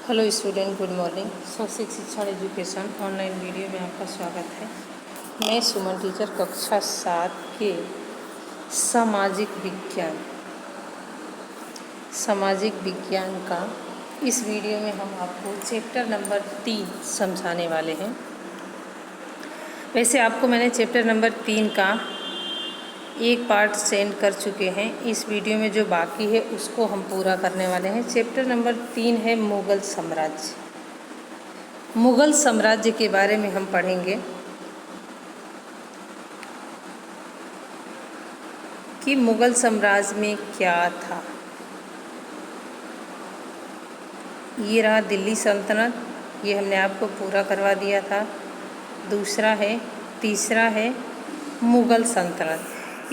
Hello student, good morning. स्वशिक शिक्षण education online video में आपका स्वागत है। मैं सुमन टीचर कक्षा 7 के सामाजिक विज्ञान का इस वीडियो में हम आपको चैप्टर नंबर 3 समझाने वाले हैं। वैसे आपको मैंने चैप्टर नंबर 3 का एक पार्ट सेंड कर चुके हैं। इस वीडियो में जो बाकी है उसको हम पूरा करने वाले हैं। चैप्टर नंबर 3 है मुग़ल साम्राज्य। मुग़ल साम्राज्य के बारे में हम पढ़ेंगे कि मुग़ल साम्राज्य में क्या था। ये रहा दिल्ली सल्तनत, ये हमने आपको पूरा करवा दिया था। तीसरा है मुग़ल सल्तनत।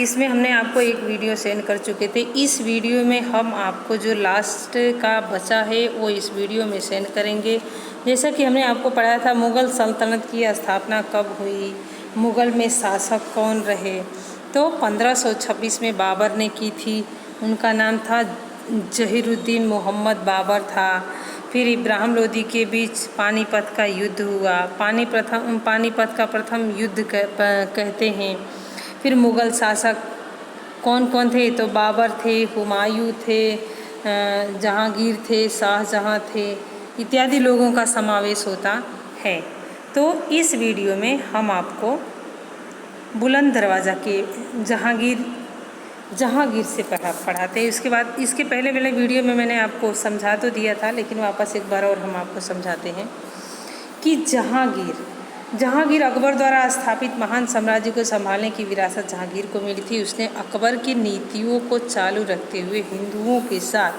इसमें हमने आपको एक वीडियो सेंड कर चुके थे। इस वीडियो में हम आपको जो लास्ट का बचा है वो इस वीडियो में सेंड करेंगे। जैसा कि हमने आपको पढ़ाया था मुग़ल सल्तनत की स्थापना कब हुई, मुग़ल में शासक कौन रहे, तो 1526 में बाबर ने की थी। उनका नाम था जहीरुद्दीन मोहम्मद बाबर था। फिर इब्राहिम लोदी के बीच पानीपत का युद्ध हुआ। पानीपत का प्रथम युद्ध कहते हैं। फिर मुग़ल शासक कौन कौन थे, तो बाबर थे, हुमायूं थे, जहांगीर थे, शाहजहां थे, इत्यादि लोगों का समावेश होता है। तो इस वीडियो में हम आपको बुलंद दरवाज़ा के जहांगीर से पढ़ाते हैं। उसके बाद इसके पहले वाले वीडियो में मैंने आपको समझा तो दिया था, लेकिन वापस एक बार और हम आपको समझाते हैं कि जहांगीर अकबर द्वारा स्थापित महान साम्राज्य को संभालने की विरासत जहांगीर को मिली थी। उसने अकबर की नीतियों को चालू रखते हुए हिंदुओं के साथ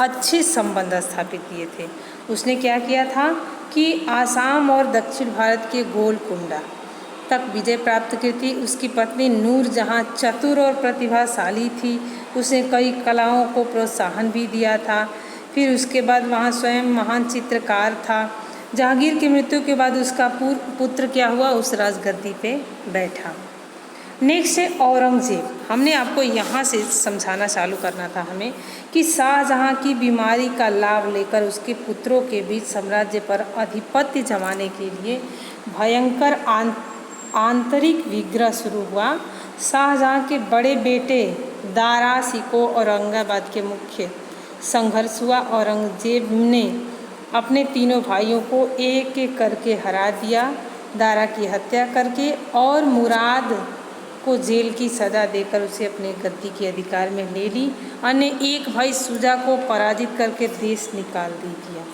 अच्छे संबंध स्थापित किए थे। उसने क्या किया था कि आसाम और दक्षिण भारत के गोलकुंडा तक विजय प्राप्त की थी। उसकी पत्नी नूरजहां चतुर और प्रतिभाशाली थी। उसने कई कलाओं को प्रोत्साहन भी दिया था। फिर उसके बाद वहाँ स्वयं महान चित्रकार था। जहांगीर की मृत्यु के बाद उसका पुत्र क्या हुआ, उस राजगद्दी पे बैठा। नेक्स्ट है औरंगजेब। हमने आपको यहाँ से समझाना चालू करना था हमें कि शाहजहां की बीमारी का लाभ लेकर उसके पुत्रों के बीच साम्राज्य पर आधिपत्य जमाने के लिए भयंकर आंतरिक विग्रह शुरू हुआ। शाहजहां के बड़े बेटे दारा शिकोह औरंगाबाद के मुख्य संघर्ष हुआ। औरंगजेब ने अपने तीनों भाइयों को एक एक करके हरा दिया, दारा की हत्या करके, और मुराद को जेल की सज़ा देकर उसे अपने गद्दी के अधिकार में ले ली। अन्य एक भाई शुजा को पराजित करके देश निकाल दिया।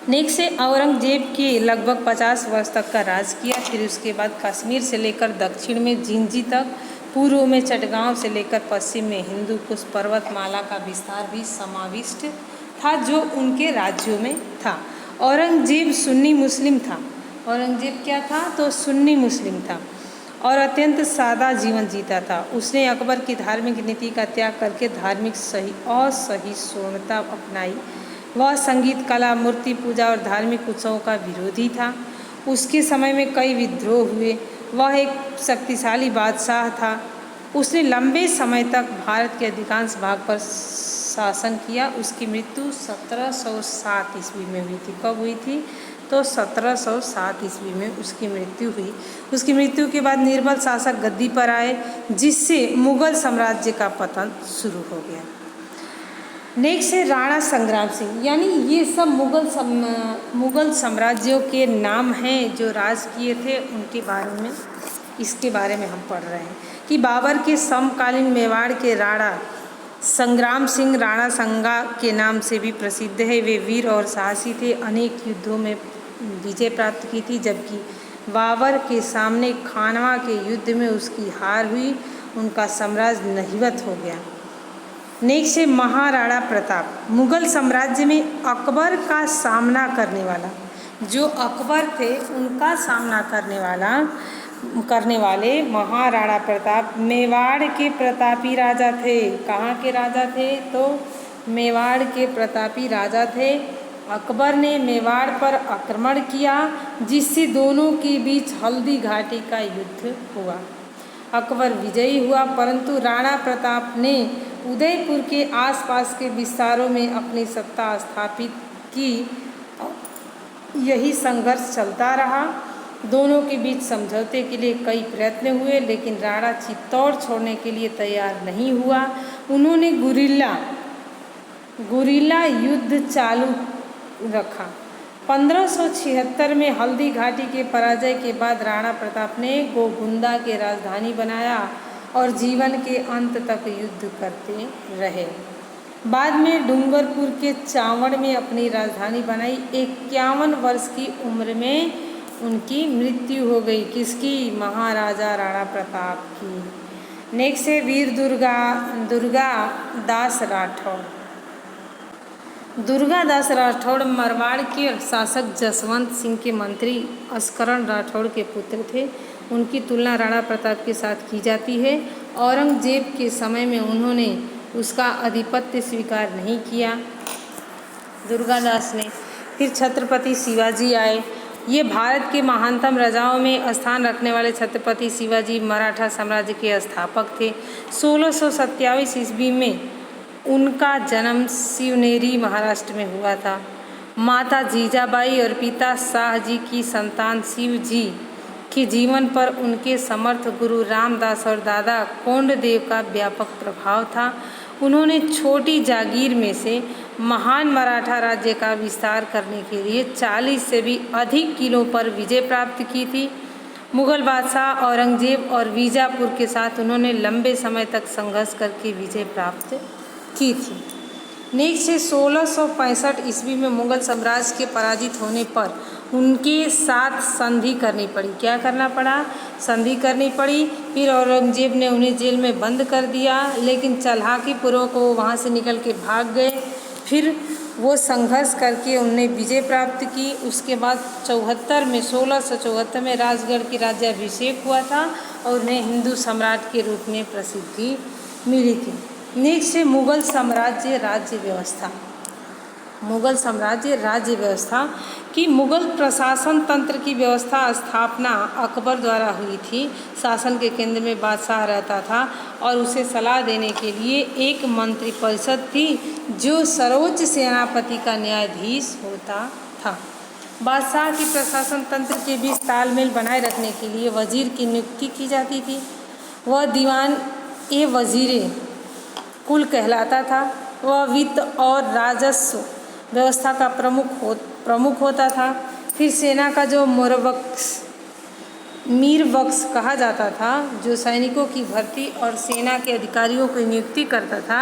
नेक्स्ट से औरंगजेब के लगभग 50 वर्ष तक का राज किया। फिर उसके बाद कश्मीर से लेकर दक्षिण में जिंजी तक, पूर्व में चटगांव से लेकर पश्चिम में हिंदू कुश पर्वतमाला का विस्तार भी समाविष्ट था, जो उनके राज्यों में था। औरंगजेब सुन्नी मुस्लिम था। औरंगजेब क्या था, तो सुन्नी मुस्लिम था और अत्यंत सादा जीवन जीता था। उसने अकबर की धार्मिक नीति का त्याग करके धार्मिक असहिष्णुता अपनाई। वह संगीत, कला, मूर्ति पूजा और धार्मिक उत्सवों का विरोधी था। उसके समय में कई विद्रोह हुए। वह एक शक्तिशाली बादशाह था। उसने लंबे समय तक भारत के अधिकांश भाग पर शासन किया। उसकी मृत्यु 1707 ईस्वी में हुई थी। कब हुई थी, तो 1707 ईस्वी में उसकी मृत्यु हुई। उसकी मृत्यु के बाद निर्बल शासक गद्दी पर आए, जिससे मुग़ल साम्राज्य का पतन शुरू हो गया। नेक्स्ट है राणा संग्राम सिंह। यानी ये सब मुग़ल साम्राज्यों के नाम हैं जो राज किए थे, उनके बारे में इसके बारे में हम पढ़ रहे हैं कि बाबर के समकालीन मेवाड़ के राणा संग्राम सिंह राणा संगा के नाम से भी प्रसिद्ध है। वे वीर और साहसी थे। अनेक युद्धों में विजय प्राप्त की थी, जबकि बाबर के सामने खानवा के युद्ध में उसकी हार हुई। उनका साम्राज्य नहिवत हो गया। नेक्स्ट है महाराणा प्रताप। मुग़ल साम्राज्य में अकबर का सामना करने वाला, जो अकबर थे उनका सामना करने वाले महाराणा प्रताप मेवाड़ के प्रतापी राजा थे। कहाँ के राजा थे, तो मेवाड़ के प्रतापी राजा थे। अकबर ने मेवाड़ पर आक्रमण किया, जिससे दोनों के बीच हल्दी घाटी का युद्ध हुआ। अकबर विजयी हुआ, परंतु राणा प्रताप ने उदयपुर के आसपास के विस्तारों में अपनी सत्ता स्थापित की। यही संघर्ष चलता रहा। दोनों के बीच समझौते के लिए कई प्रयत्न हुए, लेकिन राणा चित्तौड़ छोड़ने के लिए तैयार नहीं हुआ। उन्होंने गुरिल्ला युद्ध चालू रखा। 1576 में हल्दी घाटी के पराजय के बाद राणा प्रताप ने गोगुंदा के राजधानी बनाया और जीवन के अंत तक युद्ध करते रहे। बाद में डूंगरपुर के चावड़ में अपनी राजधानी बनाई। 51 वर्ष की उम्र में उनकी मृत्यु हो गई। किसकी? महाराजा राणा प्रताप की। नेक्स्ट है वीर दुर्गा दास राठौड़। दुर्गा दास राठौड़ मारवाड़ के शासक जसवंत सिंह के मंत्री अस्करण राठौड़ के पुत्र थे। उनकी तुलना राणा प्रताप के साथ की जाती है। औरंगजेब के समय में उन्होंने उसका आधिपत्य स्वीकार नहीं किया, दुर्गादास ने। फिर छत्रपति शिवाजी आए। ये भारत के महानतम राजाओं में स्थान रखने वाले छत्रपति शिवाजी मराठा साम्राज्य के स्थापक थे। 1627 ईस्वी में उनका जन्म शिवनेरी महाराष्ट्र में हुआ था। माता जीजाबाई और पिता शाहजी की संतान शिवजी के जीवन पर उनके समर्थ गुरु रामदास और दादा कोंडदेव का व्यापक प्रभाव था। उन्होंने छोटी जागीर में से महान मराठा राज्य का विस्तार करने के लिए 40 से भी अधिक किलों पर विजय प्राप्त की थी। मुगल बादशाह औरंगजेब और बीजापुर के साथ उन्होंने लंबे समय तक संघर्ष करके विजय प्राप्त की थी। नेक्स्ट है 1665 ईस्वी में मुगल साम्राज्य के पराजित होने पर उनके साथ संधि करनी पड़ी। क्या करना पड़ा? संधि करनी पड़ी। फिर औरंगजेब ने उन्हें जेल में बंद कर दिया, लेकिन चालाकी पूर्वक वो वहाँ से निकल के भाग गए। फिर वो संघर्ष करके उन्हें विजय प्राप्त की। उसके बाद 1674 में राजगढ़ की राज्याभिषेक हुआ था और उन्हें हिंदू सम्राट के रूप में प्रसिद्धि मिली थी। नेक्स्ट है मुगल साम्राज्य राज्य व्यवस्था। मुगल साम्राज्य राज्य व्यवस्था की मुगल प्रशासन तंत्र की व्यवस्था स्थापना अकबर द्वारा हुई थी। शासन के केंद्र में बादशाह रहता था और उसे सलाह देने के लिए एक मंत्रिपरिषद थी जो सर्वोच्च सेनापति का न्यायाधीश होता था। बादशाह की प्रशासन तंत्र के बीच तालमेल बनाए रखने के लिए वजीर की नियुक्ति की जाती थी। वह दीवान ए वजीरे कुल कहलाता था। वह वित्त और राजस्व व्यवस्था का प्रमुख होता था। फिर सेना का जो मीर बख्श कहा जाता था, जो सैनिकों की भर्ती और सेना के अधिकारियों की नियुक्ति करता था,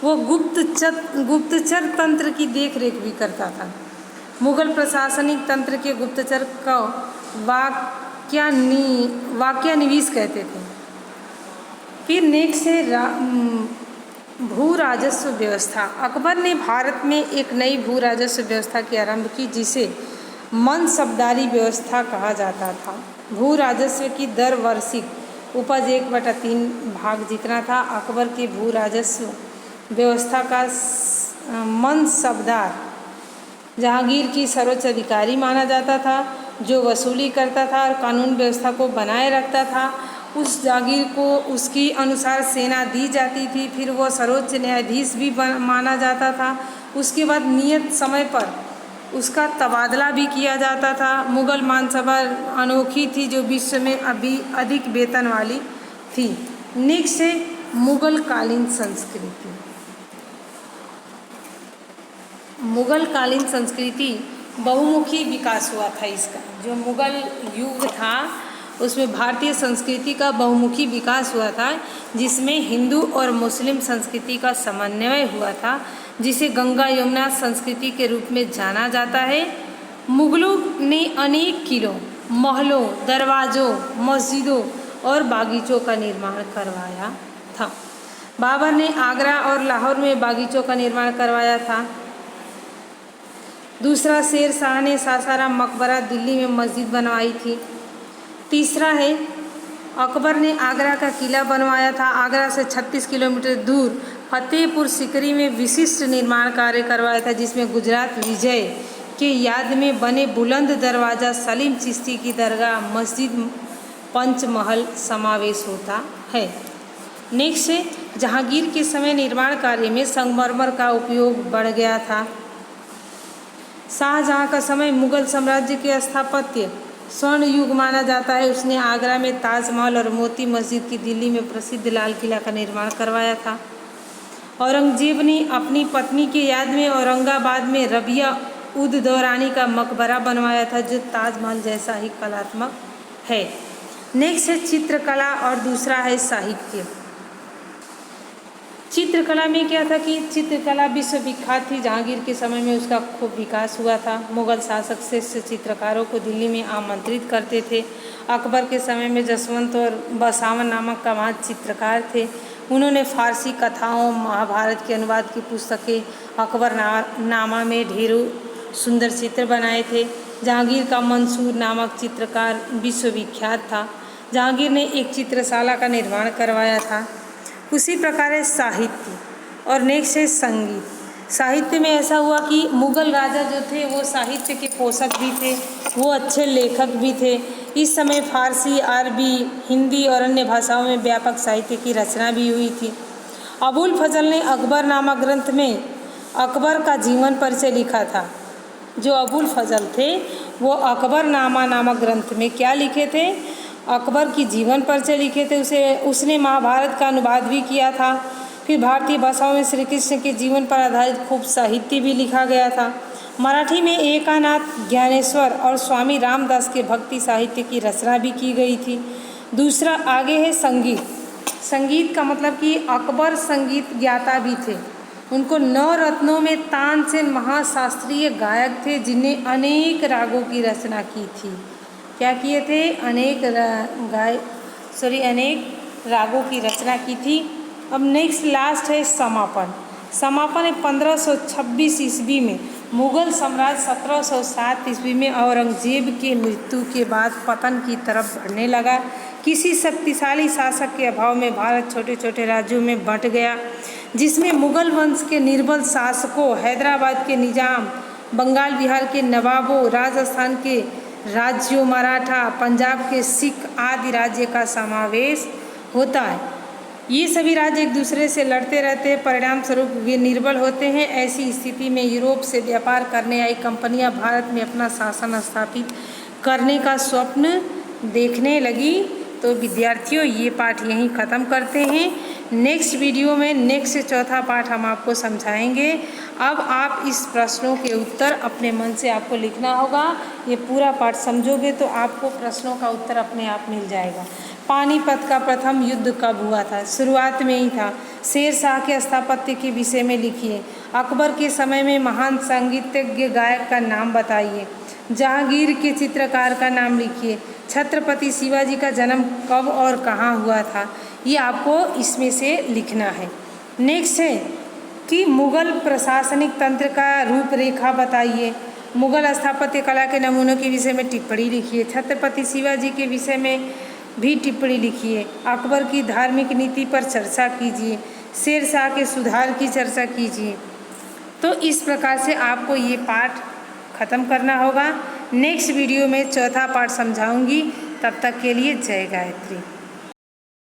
वो गुप्तचर तंत्र की देखरेख भी करता था। मुगल प्रशासनिक तंत्र के गुप्तचर को वाक्यानिवीस कहते थे। फिर नेक्स्ट है भू राजस्व व्यवस्था। अकबर ने भारत में एक नई भू राजस्व व्यवस्था की आरंभ की, जिसे मनसबदारी व्यवस्था कहा जाता था। भू राजस्व की दर वार्षिक उपज 1/3 भाग जितना था। अकबर की भू राजस्व व्यवस्था का मनसबदार जहांगीर की सर्वोच्च अधिकारी माना जाता था, जो वसूली करता था और कानून व्यवस्था को बनाए रखता था। उस जागीर को उसकी अनुसार सेना दी जाती थी। फिर वो सर्वोच्च न्यायाधीश भी माना जाता था। उसके बाद नियत समय पर उसका तबादला भी किया जाता था। मुगल महासभा अनोखी थी, जो विश्व में अभी अधिक वेतन वाली थी। नेक्स्ट है मुगल कालीन संस्कृति। मुगल कालीन संस्कृति बहुमुखी विकास हुआ था। इसका जो मुगल युग था उसमें भारतीय संस्कृति का बहुमुखी विकास हुआ था, जिसमें हिंदू और मुस्लिम संस्कृति का समन्वय हुआ था, जिसे गंगा यमुना संस्कृति के रूप में जाना जाता है। मुगलों ने अनेक किलों, महलों, दरवाज़ों, मस्जिदों और बागीचों का निर्माण करवाया था। बाबर ने आगरा और लाहौर में बागीचों का निर्माण करवाया था। दूसरा, शेर शाह ने सासाराम मकबरा दिल्ली में मस्जिद बनवाई थी। तीसरा है अकबर ने आगरा का किला बनवाया था। आगरा से 36 किलोमीटर दूर फतेहपुर सीकरी में विशिष्ट निर्माण कार्य करवाया था, जिसमें गुजरात विजय के याद में बने बुलंद दरवाज़ा, सलीम चिश्ती की दरगाह, मस्जिद, पंचमहल समावेश होता है। नेक्स्ट है जहांगीर के समय निर्माण कार्य में संगमरमर का उपयोग बढ़ गया था। शाहजहां का समय मुगल साम्राज्य के स्थापत्य स्वर्ण युग माना जाता है। उसने आगरा में ताजमहल और मोती मस्जिद की दिल्ली में प्रसिद्ध लाल किला का निर्माण करवाया था। औरंगजेब ने अपनी पत्नी के याद में औरंगाबाद में रबिया उद दौरानी का मकबरा बनवाया था, जो ताजमहल जैसा ही कलात्मक है। नेक्स्ट है चित्रकला और दूसरा है साहित्य। चित्रकला में क्या था कि चित्रकला विश्व विख्यात थी। जहांगीर के समय में उसका खूब विकास हुआ था। मुगल शासक श्रेष्ठ चित्रकारों को दिल्ली में आमंत्रित करते थे। अकबर के समय में जसवंत और बसावन नामक का महान चित्रकार थे। उन्होंने फारसी कथाओं, महाभारत के अनुवाद की पुस्तकें, अकबर नामा में ढेरों सुंदर चित्र बनाए थे। जहांगीर का मंसूर नामक चित्रकार विश्वविख्यात था। जहांगीर ने एक चित्रशाला का निर्माण करवाया था। उसी प्रकार है साहित्य और नेक्स्ट है संगीत। साहित्य में ऐसा हुआ कि मुगल राजा जो थे वो साहित्य के पोषक भी थे, वो अच्छे लेखक भी थे। इस समय फारसी, अरबी, हिंदी और अन्य भाषाओं में व्यापक साहित्य की रचना भी हुई थी। अबुल फजल ने अकबर नामक ग्रंथ में अकबर का जीवन परिचय लिखा था। जो अबुल फजल थे वो अकबर नामा नामक ग्रंथ में क्या लिखे थे? अकबर की जीवन परिचय लिखे थे। उसने महाभारत का अनुवाद भी किया था। फिर भारतीय भाषाओं में श्री कृष्ण के जीवन पर आधारित खूब साहित्य भी लिखा गया था। मराठी में एकानाथ, ज्ञानेश्वर और स्वामी रामदास के भक्ति साहित्य की रचना भी की गई थी। दूसरा आगे है संगीत। संगीत का मतलब कि अकबर संगीत ज्ञाता भी थे। उनको 9 रत्नों में तानसेन महाशास्त्रीय गायक थे, जिन्हें अनेक रागों की रचना की थी। क्या किए थे? अनेक रागों की रचना की थी। अब नेक्स्ट लास्ट है समापन। समापन है 1526 ईस्वी में मुगल साम्राज्य 1707 ईस्वी में औरंगजेब के मृत्यु के बाद पतन की तरफ बढ़ने लगा। किसी शक्तिशाली शासक के अभाव में भारत छोटे छोटे राज्यों में बंट गया, जिसमें मुगल वंश के निर्बल शासकों, हैदराबाद के निजाम, बंगाल बिहार के नवाबों, राजस्थान के राज्यों, मराठा, पंजाब के सिख आदि राज्य का समावेश होता है। ये सभी राज्य एक दूसरे से लड़ते रहते हैं, परिणाम स्वरूप वे निर्बल होते हैं। ऐसी स्थिति में यूरोप से व्यापार करने आई कंपनियां भारत में अपना शासन स्थापित करने का स्वप्न देखने लगी। तो विद्यार्थियों, ये पाठ यहीं ख़त्म करते हैं। नेक्स्ट वीडियो में नेक्स्ट चौथा पाठ हम आपको समझाएंगे। अब आप इस प्रश्नों के उत्तर अपने मन से आपको लिखना होगा। ये पूरा पाठ समझोगे तो आपको प्रश्नों का उत्तर अपने आप मिल जाएगा। पानीपत का प्रथम युद्ध कब हुआ था? शुरुआत में ही था। शेर शाह के स्थापत्य के विषय में लिखिए। अकबर के समय में महान संगीतज्ञ गायक का नाम बताइए। जहांगीर के चित्रकार का नाम लिखिए। छत्रपति शिवाजी का जन्म कब और कहाँ हुआ था? ये आपको इसमें से लिखना है। नेक्स्ट है कि मुगल प्रशासनिक तंत्र का रूपरेखा बताइए। मुगल स्थापत्य कला के नमूनों के विषय में टिप्पणी लिखिए। छत्रपति शिवाजी के विषय में भी टिप्पणी लिखिए। अकबर की धार्मिक नीति पर चर्चा कीजिए। शेर शाह के सुधार की चर्चा कीजिए। तो इस प्रकार से आपको ये पाठ ख़त्म करना होगा। नेक्स्ट वीडियो में चौथा पाठ समझाऊंगी। तब तक के लिए जय गायत्री।